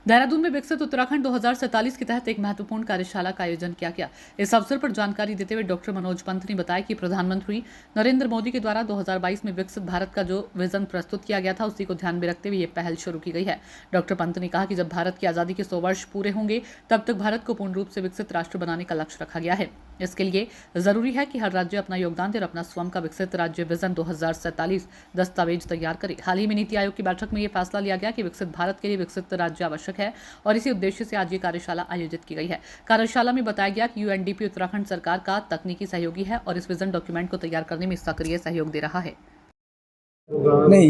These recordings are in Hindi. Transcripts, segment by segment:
देहरादून में विकसित उत्तराखंड 2047 के तहत एक महत्वपूर्ण कार्यशाला का आयोजन किया गया। इस अवसर पर जानकारी देते हुए डॉक्टर मनोज पंत ने बताया कि प्रधानमंत्री नरेंद्र मोदी के द्वारा 2022 में विकसित भारत का जो विजन प्रस्तुत किया गया था, उसी को ध्यान में रखते हुए ये पहल शुरू की गई है। डॉक्टर पंत ने कहा कि जब भारत की आजादी के 100 वर्ष पूरे होंगे, तब तक भारत को पूर्ण रूप से विकसित राष्ट्र बनाने का लक्ष्य रखा गया है। इसके लिए जरूरी है कि हर राज्य अपना योगदान दे और अपना स्वयं का विकसित राज्य विजन 2047 दस्तावेज तैयार करे। हाल ही में नीति आयोग की बैठक में यह फैसला लिया गया कि विकसित भारत के लिए विकसित राज्य आवश्यक है और इसी उद्देश्य से आज ये कार्यशाला आयोजित की गई है। कार्यशाला में बताया गया कि यूएनडीपी उत्तराखंड सरकार का तकनीकी सहयोगी है और इस विजन डॉक्यूमेंट को तैयार करने में सक्रिय सहयोग दे रहा है। नहीं,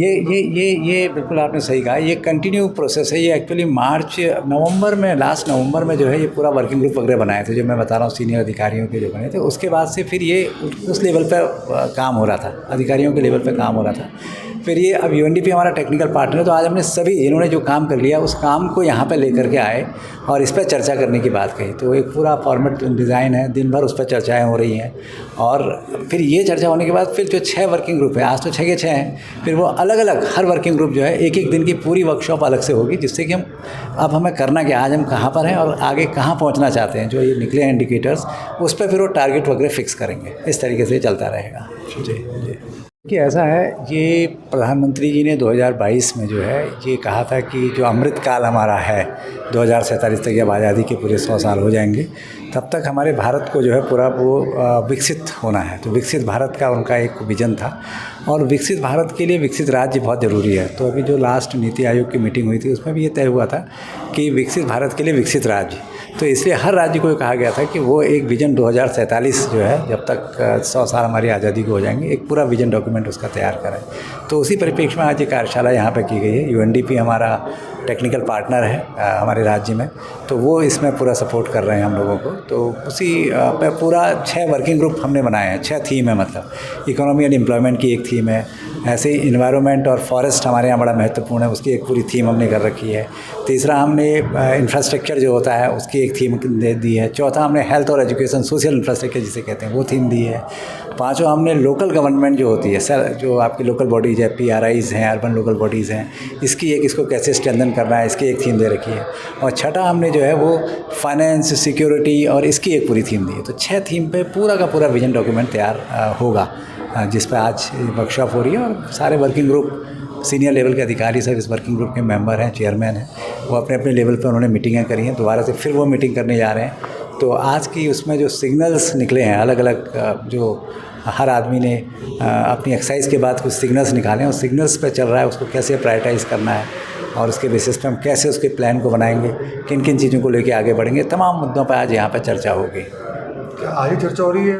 ये बिल्कुल आपने सही कहा। ये कंटिन्यू प्रोसेस है। ये एक्चुअली नवंबर में, लास्ट नवंबर में जो है ये पूरा वर्किंग ग्रुप वगैरह बनाए थे, जो मैं बता रहा हूँ सीनियर अधिकारियों के जो बने थे। उसके बाद से फिर ये उस लेवल पर काम हो रहा था, अधिकारियों के लेवल पर काम हो रहा था। फिर ये अब यूएनडीपी हमारा टेक्निकल पार्टनर है, तो आज हमने सभी इन्होंने जो काम कर लिया उस काम को यहाँ पे लेकर के आए और इस पर चर्चा करने की बात कही। तो एक पूरा फॉर्मेट डिज़ाइन है, दिन भर उस पर चर्चाएँ हो रही हैं और फिर ये चर्चा होने के बाद फिर जो 6 वर्किंग ग्रुप है, आज तो 6 के 6 हैं, फिर वो अलग अलग हर वर्किंग ग्रुप जो है एक दिन की पूरी वर्कशॉप अलग से होगी, जिससे कि अब हमें करना क्या, आज हम कहाँ पर हैं और आगे कहाँ पहुँचना चाहते हैं, जो ये निकले हैं इंडिकेटर्स, उस पर फिर वो टारगेट वगैरह फिक्स करेंगे। इस तरीके से चलता रहेगा। जी कि ऐसा है, ये प्रधानमंत्री जी ने 2022 में जो है ये कहा था कि जो अमृत काल हमारा है 2047 तक, जब आज़ादी के पूरे 100 साल हो जाएंगे, तब तक हमारे भारत को जो है पूरा वो विकसित होना है। तो विकसित भारत का उनका एक विज़न था और विकसित भारत के लिए विकसित राज्य बहुत ज़रूरी है। तो अभी जो लास्ट नीति आयोग की मीटिंग हुई थी, उसमें भी ये तय हुआ था कि विकसित भारत के लिए विकसित राज्य। तो इसलिए हर राज्य को कहा गया था कि वो एक विजन 2047 जो है, जब तक 100 साल हमारी आज़ादी को हो जाएंगे, एक पूरा विजन डॉक्यूमेंट उसका तैयार करें। तो उसी परिप्रेक्ष्य में आज ये कार्यशाला यहाँ पे की गई है। यूएनडीपी हमारा टेक्निकल पार्टनर है हमारे राज्य में, तो वो इसमें पूरा सपोर्ट कर रहे हैं हम लोगों को। तो उसी पे पूरा 6 वर्किंग ग्रुप हमने बनाए हैं। 6 थीम है, मतलब इकोनॉमी एंड एम्प्लॉयमेंट की एक थीम है, ऐसे ही इन्वायरमेंट और फॉरेस्ट हमारे यहाँ बड़ा महत्वपूर्ण है, उसकी एक पूरी थीम हमने कर रखी है। तीसरा हमने इंफ्रास्ट्रक्चर जो होता है उसकी एक थीम दे दी है। चौथा हमने हेल्थ और एजुकेशन, सोशल इंफ्रास्ट्रक्चर जिसे कहते हैं, वो थीम दी है। पाँचों हमने लोकल गवर्नमेंट जो होती है, सर जो आपकी लोकल बॉडीज़ है, पीआरआईज़ हैं, अर्बन लोकल बॉडीज़ हैं, इसकी एक, इसको कैसे स्ट्रेंथन करना है, इसकी एक थीम दे रखी है। और छठा हमने जो है वो फाइनेंस, सिक्योरिटी और इसकी एक पूरी थीम दी है। तो 6 थीम पे पूरा का पूरा विजन डॉक्यूमेंट तैयार होगा, जिस पर आज वर्कशॉप हो रही है। और सारे वर्किंग ग्रुप, सीनियर लेवल के अधिकारी सब इस वर्किंग ग्रुप के मेंबर हैं, चेयरमैन हैं, वो अपने अपने लेवल पर उन्होंने मीटिंगें करी हैं। दोबारा से फिर वो मीटिंग करने जा रहे हैं। तो आज की उसमें जो सिग्नल्स निकले हैं अलग अलग, जो हर आदमी ने अपनी एक्सरसाइज के बाद कुछ सिग्नल्स निकाले हैं, उस सिग्नल्स पे चल रहा है, उसको कैसे प्रायोरिटाइज़ करना है और उसके बेसिस पे हम कैसे उसके प्लान को बनाएंगे, किन किन चीज़ों को लेके आगे बढ़ेंगे, तमाम मुद्दों पर आज यहाँ पर चर्चा होगी। क्या आज चर्चा हो रही है?